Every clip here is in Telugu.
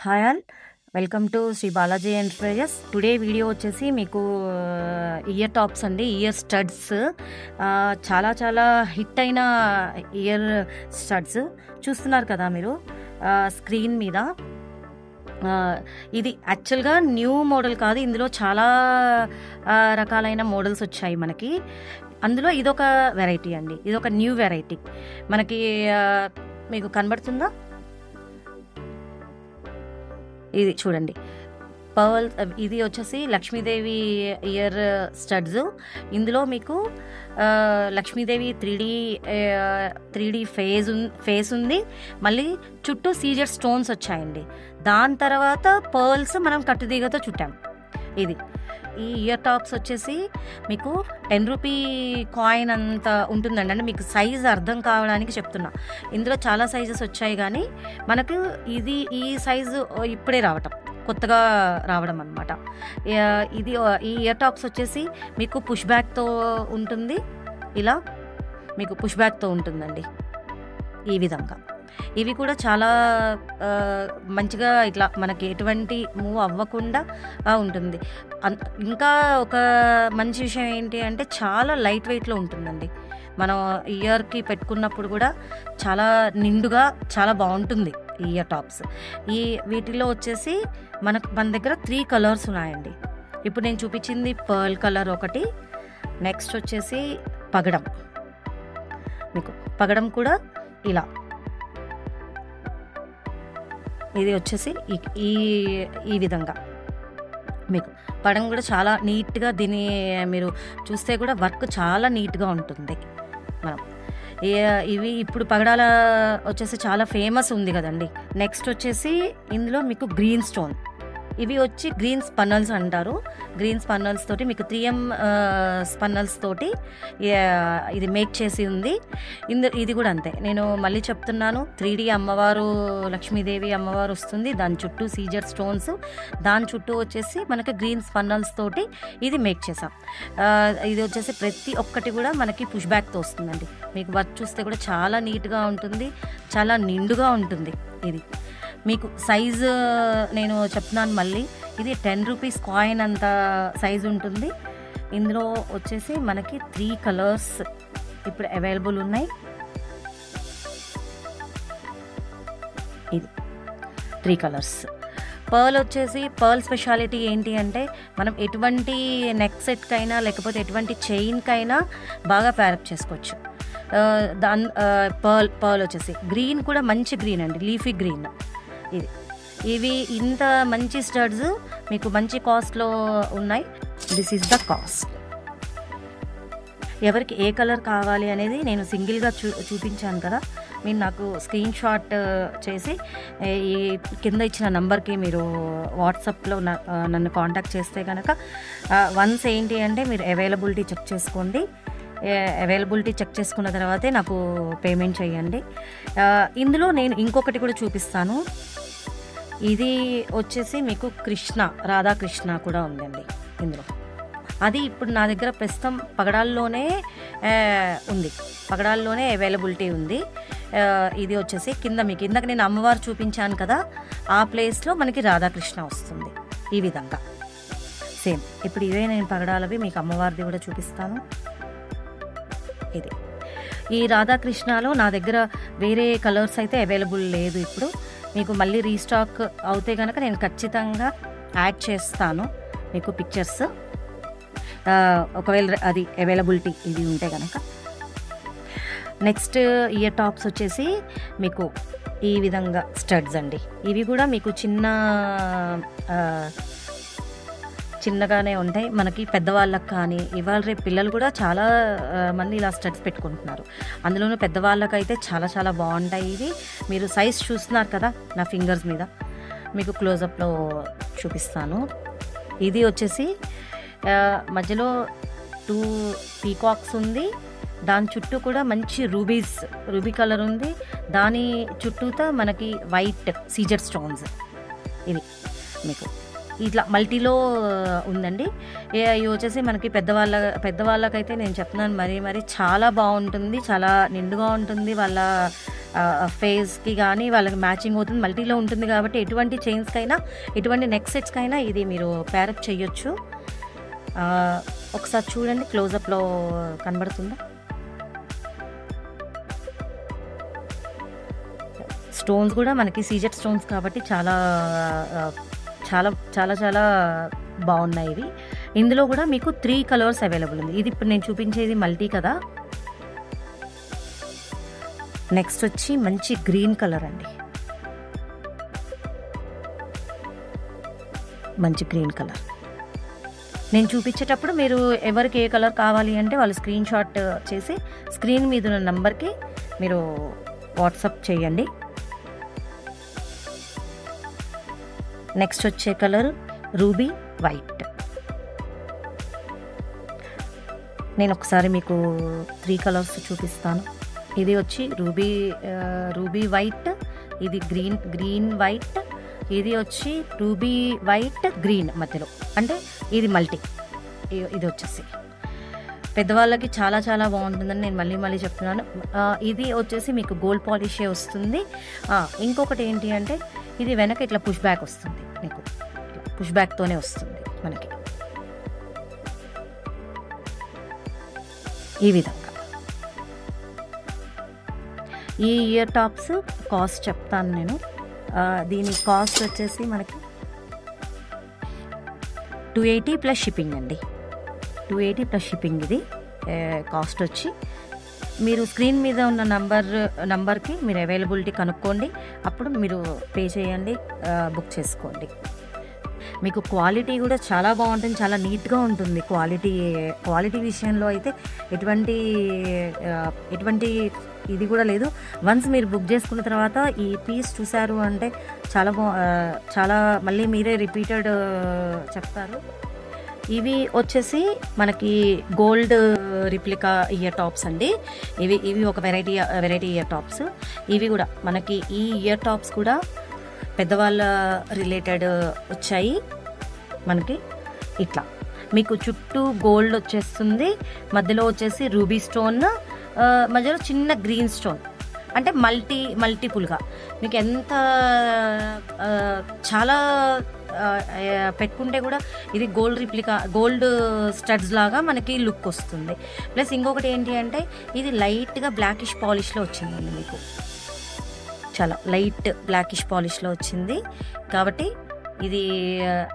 Hi all, welcome to Shri Balaji Enterprises. Today video వచ్చేసి మీకు ఇయర్ టాప్స్ అండి, ఇయర్ స్టడ్స్. చాలా చాలా హిట్ అయిన ఇయర్ స్టడ్స్ చూస్తున్నారు కదా మీరు స్క్రీన్ మీద. ఇది యాక్చువల్గా న్యూ మోడల్ కాదు, ఇందులో చాలా రకాలైన మోడల్స్ వచ్చాయి మనకి. అందులో ఇదొక వెరైటీ అండి, ఇదొక న్యూ వెరైటీ మనకి. మీకు కనబడుతుందా? ఇది చూడండి, పర్ల్. ఇది వచ్చేసి లక్ష్మీదేవి ఇయర్ స్టడ్స్. ఇందులో మీకు లక్ష్మీదేవి 3D ఫేస్ ఉంది. మళ్ళీ చుట్టూ సీజర్ స్టోన్స్ వచ్చాయండి. దాని తర్వాత పర్ల్స్ మనం కట్టుదీగతో చుట్టాం. ఇది ఈ ఇయర్ టాప్స్ వచ్చేసి మీకు 10 రూపీ కాయిన్ అంత ఉంటుందండి. అంటే మీకు సైజ్ అర్థం కావడానికి చెప్తున్నా. ఇందులో చాలా సైజెస్ వచ్చాయి, కానీ మనకు ఈ సైజు ఇప్పుడే కొత్తగా రావడం అనమాట. ఇది ఈ ఇయర్ టాప్స్ వచ్చేసి మీకు పుష్ బ్యాక్తో ఉంటుంది. ఇలా మీకు పుష్ బ్యాక్తో ఉంటుందండి ఈ విధంగా. ఇవి కూడా చాలా మంచిగా ఇట్లా మనకి ఎటువంటి మూవ్ అవ్వకుండా ఉంటుంది. ఇంకా ఒక మంచి విషయం ఏంటి అంటే చాలా లైట్ వెయిట్లో ఉంటుందండి. మనం ఇయర్కి పెట్టుకున్నప్పుడు కూడా చాలా నిండుగా చాలా బాగుంటుంది ఈ ఇయర్ టాప్స్. వీటిలో వచ్చేసి మన దగ్గర 3 కలర్స్ ఉన్నాయండి. ఇప్పుడు నేను చూపించింది పర్ల్ కలర్ ఒకటి, నెక్స్ట్ వచ్చేసి పగడం. మీకు పగడం కూడా ఇలా, ఇది వచ్చేసి ఈ విధంగా మీకు పడం కూడా చాలా నీట్గా. దీన్ని మీరు చూస్తే కూడా వర్క్ చాలా నీట్గా ఉంటుంది. ఇవి ఇప్పుడు పగడాల వచ్చేసి చాలా ఫేమస్ ఉంది కదండి. నెక్స్ట్ వచ్చేసి ఇందులో మీకు గ్రీన్ స్టోన్. ఇవి వచ్చి గ్రీన్ స్పన్నల్స్ అంటారు. గ్రీన్ స్పన్నల్స్ తోటి మీకు 3M స్పన్నల్స్ తోటి ఇది మేక్ చేసి ఉంది. ఇది కూడా అంతే. నేను మళ్ళీ చెప్తున్నాను, 3D అమ్మవారు, లక్ష్మీదేవి అమ్మవారు వస్తుంది. దాని చుట్టూ సీజర్ స్టోన్స్, దాని చుట్టూ వచ్చేసి మనకి గ్రీన్ స్పన్నల్స్ తోటి ఇది మేక్ చేసాం. ఇది వచ్చేసి ప్రతి ఒక్కటి కూడా మనకి పుష్ బ్యాక్తో వస్తుందండి. మీకు వర్క్ చూస్తే కూడా చాలా నీట్గా ఉంటుంది, చాలా నిండుగా ఉంటుంది. ఇది మీకు సైజు నేను చెప్తున్నాను మళ్ళీ, ఇది 10 రూపీస్ కాయిన్ అంత సైజు ఉంటుంది. ఇందులో వచ్చేసి మనకి 3 కలర్స్ ఇప్పుడు అవైలబుల్ ఉన్నాయి. ఇది 3 కలర్స్. పర్ల్ వచ్చేసి పర్ల్ స్పెషాలిటీ ఏంటి అంటే, మనం ఎటువంటి నెక్ సెట్కైనా లేకపోతే ఎటువంటి చైన్కైనా బాగా ప్యారప్ చేసుకోవచ్చు. పర్ల్ వచ్చేసి గ్రీన్ కూడా మంచి గ్రీన్ అండి, లీఫీ గ్రీన్. ఇవి ఇంత మంచి స్టడ్స్ మీకు మంచి కాస్ట్లో ఉన్నాయి. This is the cost. ఎవరికి ఏ కలర్ కావాలి అనేది నేను సింగిల్గా చూపించాను కదా. మీరు నాకు స్క్రీన్ షాట్ చేసి ఈ కింద ఇచ్చిన నంబర్కి మీరు వాట్సాప్లో నన్ను కాంటాక్ట్ చేస్తే కనుక వన్స్ ఏంటి అంటే మీరు అవైలబిలిటీ చెక్ చేసుకోండి. అవైలబిలిటీ చెక్ చేసుకున్న తర్వాతే నాకు పేమెంట్ చేయండి. ఇందులో నేను ఇంకొకటి కూడా చూపిస్తాను. ఇది వచ్చేసి మీకు రాధాకృష్ణ కూడా ఉందండి ఇందులో. అది ఇప్పుడు నా దగ్గర ప్రస్తుతం పగడాల్లోనే ఉంది, పగడాల్లోనే అవైలబిలిటీ ఉంది. ఇది వచ్చేసి కింద మీకు ఇందాక నేను అమ్మవారు చూపించాను కదా, ఆ ప్లేస్లో మనకి రాధాకృష్ణ వస్తుంది ఈ విధంగా సేమ్. ఇప్పుడు ఇవే నేను పగడాలవి మీకు అమ్మవారిది కూడా చూపిస్తాను. ఇది ఈ రాధాకృష్ణలో నా దగ్గర వేరే కలర్స్ అయితే అవైలబుల్ లేదు. ఇప్పుడు మీకు మళ్ళీ రీస్టాక్ అవుతే కనుక నేను ఖచ్చితంగా యాడ్ చేస్తాను మీకు పిక్చర్స్, ఒకవేళ అది అవైలబిలిటీ ఇది ఉంటే కనుక. నెక్స్ట్ ఇయర్ టాప్స్ వచ్చేసి మీకు ఈ విధంగా స్టడ్స్ అండి. ఇవి కూడా మీకు చిన్నగానే ఉంటాయి. మనకి పెద్దవాళ్ళకి కానీ, ఇవాళ రేపు పిల్లలు కూడా చాలా మంది ఇలా స్టడ్స్ పెట్టుకుంటున్నారు. అందులోనూ పెద్దవాళ్ళకైతే చాలా చాలా బాగుంటాయి ఇవి. మీరు సైజ్ చూస్తున్నారు కదా నా ఫింగర్స్ మీద, మీకు క్లోజప్లో చూపిస్తాను. ఇది వచ్చేసి మధ్యలో 2 పీకాక్స్ ఉంది. దాని చుట్టూ కూడా మంచి రూబీ కలర్ ఉంది. దాని చుట్టూతో మనకి వైట్ సీజర్ స్టోన్స్. ఇది మీకు ఇట్లా మల్టీలో ఉందండి. ఇవి వచ్చేసి మనకి పెద్దవాళ్ళకైతే నేను చెప్తున్నాను, మరీ చాలా బాగుంటుంది, చాలా నిండుగా ఉంటుంది వాళ్ళ ఫేస్కి కానీ వాళ్ళకి మ్యాచింగ్ అవుతుంది. మల్టీలో ఉంటుంది కాబట్టి ఎటువంటి చైన్స్కైనా ఎటువంటి నెక్ సెట్స్కైనా ఇది మీరు ప్యారప్ చేయొచ్చు. ఒకసారి చూడండి, క్లోజప్లో కనబడుతుందా? స్టోన్స్ కూడా మనకి సీజెడ్ స్టోన్స్ కాబట్టి చాలా చాలా చాలా చాలా బాగున్నాయి ఇవి. ఇందులో కూడా మీకు 3 కలర్స్ అవైలబుల్ ఉంది. ఇది ఇప్పుడు నేను చూపించేది మల్టీ కదా. నెక్స్ట్ వచ్చి మంచి గ్రీన్ కలర్ అండి, మంచి గ్రీన్ కలర్. నేను చూపించేటప్పుడు మీరు ఎవరికి ఏ కలర్ కావాలి అంటే వాళ్ళు స్క్రీన్ షాట్ చేసి స్క్రీన్ మీద ఉన్న నంబర్కి మీరు వాట్సాప్ చేయండి. నెక్స్ట్ వచ్చే కలర్ రూబీ వైట్. నేను ఒకసారి మీకు 3 కలర్స్ చూపిస్తాను. ఇది వచ్చి రూబీ వైట్, ఇది గ్రీన్ వైట్, ఇది వచ్చి రూబీ వైట్ గ్రీన్ మధ్యలో, అంటే ఇది మల్టీ. ఇది వచ్చేసి పెద్దవాళ్ళకి చాలా చాలా బాగుంటుందని నేను మళ్ళీ చెప్తున్నాను. ఇది వచ్చేసి మీకు గోల్డ్ పాలిషే వస్తుంది. ఇంకొకటి ఏంటి అంటే ఇది వెనక ఇట్లా పుష్ బ్యాక్ వస్తుంది, మీకు పుష్ బ్యాక్తోనే వస్తుంది మనకి ఈ విధంగా. ఈ ఇయర్ టాప్స్ కాస్ట్ చెప్తాను నేను. దీని కాస్ట్ వచ్చేసి మనకి 280 ప్లస్ షిప్పింగ్ అండి. 280 ప్లస్ షిప్పింగ్. ఇది కాస్ట్ వచ్చి మీరు స్క్రీన్ మీద ఉన్న నంబర్కి మీరు అవైలబిలిటీ కనుక్కోండి, అప్పుడు మీరు పే చేయండి, బుక్ చేసుకోండి. మీకు క్వాలిటీ కూడా చాలా బాగుంటుంది, చాలా నీట్గా ఉంటుంది. క్వాలిటీ విషయంలో అయితే ఎటువంటి ఇది కూడా లేదు. వన్స్ మీరు బుక్ చేసుకున్న తర్వాత ఈ పీస్ చూసారు అంటే చాలా మళ్ళీ మీరే రిపీటెడ్ చెప్తారు. ఇవి వచ్చేసి మనకి గోల్డ్ రిప్లికా ఇయర్ టాప్స్ అండి. ఇవి ఒక వెరైటీ ఇయర్ టాప్స్. ఇవి కూడా మనకి ఈ ఇయర్ టాప్స్ కూడా పెద్దవాళ్ళ రిలేటెడ్ వచ్చాయి. మనకి ఇట్లా మీకు చుట్టూ గోల్డ్ వచ్చేస్తుంది, మధ్యలో వచ్చేసి రూబీ స్టోన్, మధ్యలో చిన్న గ్రీన్ స్టోన్, అంటే మల్టిపుల్గా మీకు ఎంత చాలా పెట్టుకుంటే కూడా ఇది గోల్డ్ స్టడ్స్ లాగా మనకి లుక్ వస్తుంది. ప్లస్ ఇంకొకటి ఏంటి అంటే ఇది లైట్గా బ్లాకిష్ పాలిష్లో వచ్చిందండి. మీకు చాలా లైట్ బ్లాకిష్ పాలిష్లో వచ్చింది కాబట్టి ఇది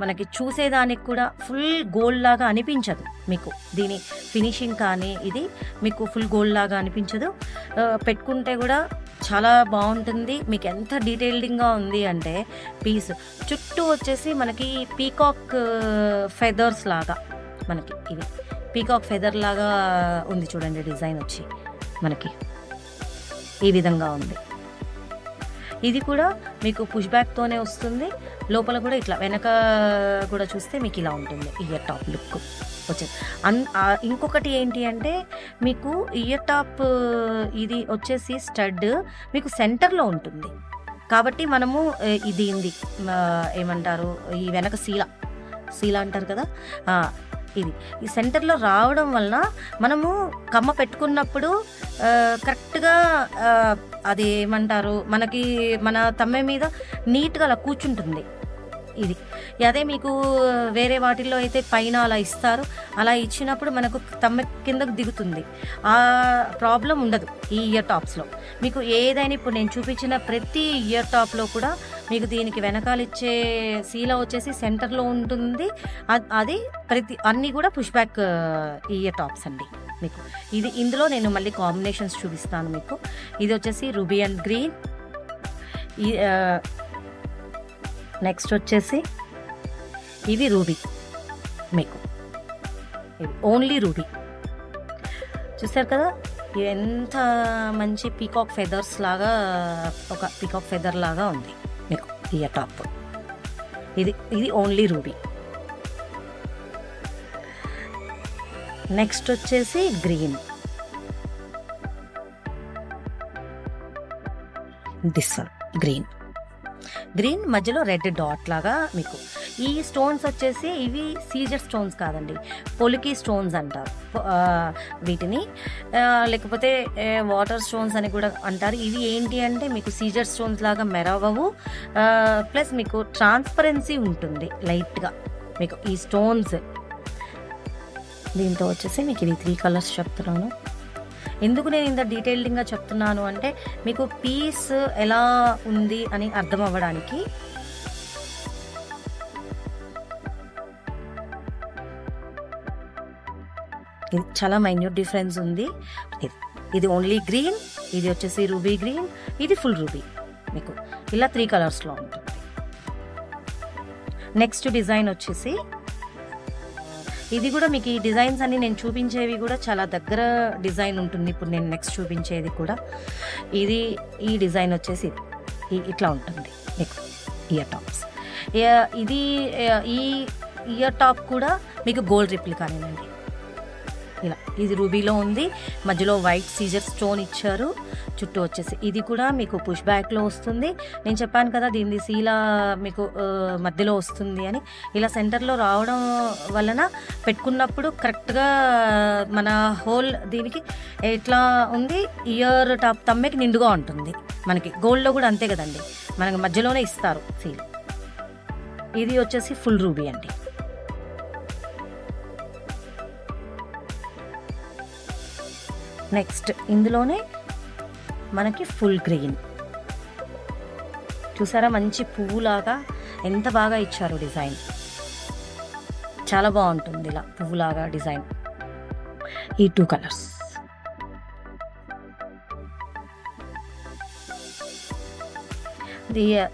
మనకి చూసేదానికి కూడా ఫుల్ గోల్డ్ లాగా అనిపించదు. మీకు దీని ఫినిషింగ్ కానీ ఇది మీకు ఫుల్ గోల్డ్ లాగా అనిపించదు. పెట్టుకుంటే కూడా చాలా బాగుంటుంది. మీకు ఎంత డీటెయిల్డింగ్గా ఉంది అంటే పీస్ చుట్టూ వచ్చేసి మనకి పీకాక్ ఫెదర్స్ లాగా, మనకి ఇది పీకాక్ ఫెదర్ లాగా ఉంది చూడండి. డిజైన్ వచ్చి మనకి ఈ విధంగా ఉంది. ఇది కూడా మీకు పుష్ బ్యాక్తోనే వస్తుంది. లోపల కూడా ఇట్లా వెనక కూడా చూస్తే మీకు ఇలా ఉంటుంది ఇయర్ టాప్ లుక్ వచ్చేది. ఇంకొకటి ఏంటి అంటే మీకు ఇయర్ టాప్ ఇది వచ్చేసి స్టడ్ మీకు సెంటర్లో ఉంటుంది కాబట్టి మనము ఇది ఏమంటారు, ఈ వెనక శీల అంటారు కదా, ఇది ఈ సెంటర్లో రావడం వల్ల మనము కమ్మ పెట్టుకున్నప్పుడు కరెక్ట్గా అది ఏమంటారు మనకి మన తమ్మె మీద నీట్గా అలా కూర్చుంటుంది ఇది. అదే మీకు వేరే వాటిల్లో అయితే పైన అలా ఇస్తారు, అలా ఇచ్చినప్పుడు మనకు తమ్మె కిందకు దిగుతుంది. ఆ ప్రాబ్లం ఉండదు ఈ ఇయర్ టాప్స్లో. మీకు ఏదైనా ఇప్పుడు నేను చూపించిన ప్రతి ఇయర్ టాప్లో కూడా మీకు దీనికి వెనకాల ఇచ్చే శీల వచ్చేసి సెంటర్లో ఉంటుంది. అది అన్నీ కూడా పుష్ బ్యాక్ ఇయర్ టాప్స్ అండి. మీకు ఇందులో నేను మళ్ళీ కాంబినేషన్స్ చూపిస్తాను మీకు. ఇది వచ్చేసి రూబీ అండ్ గ్రీన్. నెక్స్ట్ వచ్చేసి ఇవి రూబీ, మీకు ఇది ఓన్లీ రూబీ. చూసారు కదా ఎంత మంచి పీకాక్ ఫెదర్స్ లాగా, ఒక పీకాక్ ఫెదర్ లాగా ఉంది మీకు ఇయర్ టాప్. ఇది ఓన్లీ రూబీ. నెక్స్ట్ వచ్చేసి గ్రీన్. దిస్ వన్ గ్రీన్ మధ్యలో రెడ్ డాట్ లాగా మీకు. ఈ స్టోన్స్ వచ్చేసి ఇవి సీజర్ స్టోన్స్ కాదండి, పొలికి స్టోన్స్ అంటారు. వీటిని లేకపోతే వాటర్ స్టోన్స్ అని కూడా అంటారు. ఇవి ఏంటి అంటే మీకు సీజర్ స్టోన్స్ లాగా మెరవవు, ప్లస్ మీకు ట్రాన్స్పరెన్సీ ఉంటుంది లైట్గా మీకు ఈ స్టోన్స్. దీంతో వచ్చేసి మీకు ఇది 3 కలర్స్ చెప్తున్నాను. ఎందుకు నేను ఇంత డీటెయిల్డ్గా చెప్తున్నాను అంటే మీకు పీస్ ఎలా ఉంది అని అర్థం అవ్వడానికి. ఇది చాలా మైన్యూట్ డిఫరెన్స్ ఉంది. ఇది ఓన్లీ గ్రీన్, ఇది వచ్చేసి రూబీ గ్రీన్, ఇది ఫుల్ రూబీ. మీకు ఇలా 3 కలర్స్లో ఉంటుంది. నెక్స్ట్ డిజైన్ వచ్చేసి ఇది కూడా మీకు ఈ డిజైన్స్ అన్ని నేను చూపించేవి కూడా చాలా దగ్గర డిజైన్ ఉంటుంది. ఇప్పుడు నేను నెక్స్ట్ చూపించేది కూడా ఇది. ఈ డిజైన్ వచ్చేసి ఇట్లా ఉంటుంది మీకు ఇయర్ టాప్స్. ఇది ఈ ఇయర్ టాప్ కూడా మీకు గోల్డ్ రిప్లికానేనండి. ఇలా ఇది రూబీలో ఉంది, మధ్యలో వైట్ సీజర్ స్టోన్ ఇచ్చారు, చుట్టూ వచ్చేసి ఇది కూడా మీకు పుష్ బ్యాక్లో వస్తుంది. నేను చెప్పాను కదా దీనిది సీలా మీకు మధ్యలో వస్తుంది అని. ఇలా సెంటర్లో రావడం వలన పెట్టుకున్నప్పుడు కరెక్ట్గా మన హోల్ దీనికి ఎట్లా ఉంది, ఇయర్ టాప్ తమ్మెకి నిండుగా ఉంటుంది. మనకి గోల్డ్లో కూడా అంతే కదండి, మనకి మధ్యలోనే ఇస్తారు సీల్. ఇది వచ్చేసి ఫుల్ రూబీ అండి. నెక్స్ట్ ఇందులోనే మనకి ఫుల్ గ్రీన్ చూసారా, మంచి పువ్వులాగా ఎంత బాగా ఇచ్చారు డిజైన్. చాలా బాగుంటుంది ఇలా పువ్వులాగా డిజైన్. ఈ 2 కలర్స్.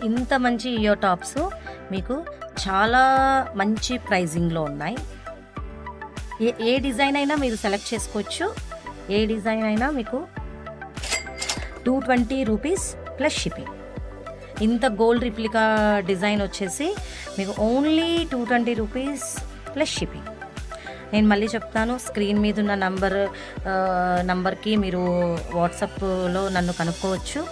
ఇంత మంచి ఇయర్ టాప్స్ మీకు చాలా మంచి ప్రైజింగ్లో ఉన్నాయి. ఏ డిజైన్ అయినా మీరు సెలెక్ట్ చేసుకోవచ్చు. ఏ డిజైన్ అయినా మీకు 220 రూపీస్ ప్లస్ షిప్పింగ్. ఇంత గోల్డ్ రిప్లికా డిజైన్ వచ్చేసి మీకు ఓన్లీ 220 రూపీస్ ప్లస్ షిప్పింగ్. నేను మళ్ళీ చెప్తాను, స్క్రీన్ మీద ఉన్న నంబర్కి మీరు వాట్సాప్లో నన్ను కనుక్కోవచ్చు.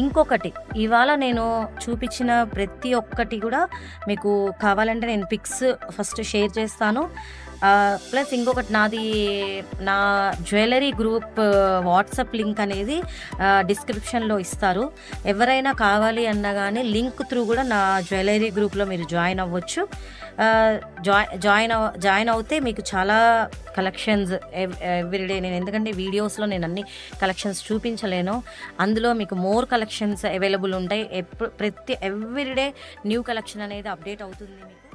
ఇంకొకటి, ఇవాళ నేను చూపించిన ప్రతి ఒక్కటి కూడా మీకు కావాలంటే నేను పిక్స్ ఫస్ట్ షేర్ చేస్తాను. ప్లస్ ఇంకొకటి నా జ్యువెలరీ గ్రూప్ వాట్సాప్ లింక్ అనేది డిస్క్రిప్షన్లో ఇస్తారు. ఎవరైనా కావాలి అన్నా కానీ లింక్ త్రూ కూడా నా జ్యువెలరీ గ్రూప్లో మీరు జాయిన్ అవ్వచ్చు. జాయిన్ అవుతే మీకు చాలా కలెక్షన్స్ ఎవ్రీడే, నేను ఎందుకంటే వీడియోస్లో నేను అన్ని కలెక్షన్స్ చూపించలేను, అందులో మీకు మోర్ కలెక్షన్స్ అవైలబుల్ ఉంటాయి. ఎవ్రీడే న్యూ కలెక్షన్ అనేది అప్డేట్ అవుతుంది మీకు.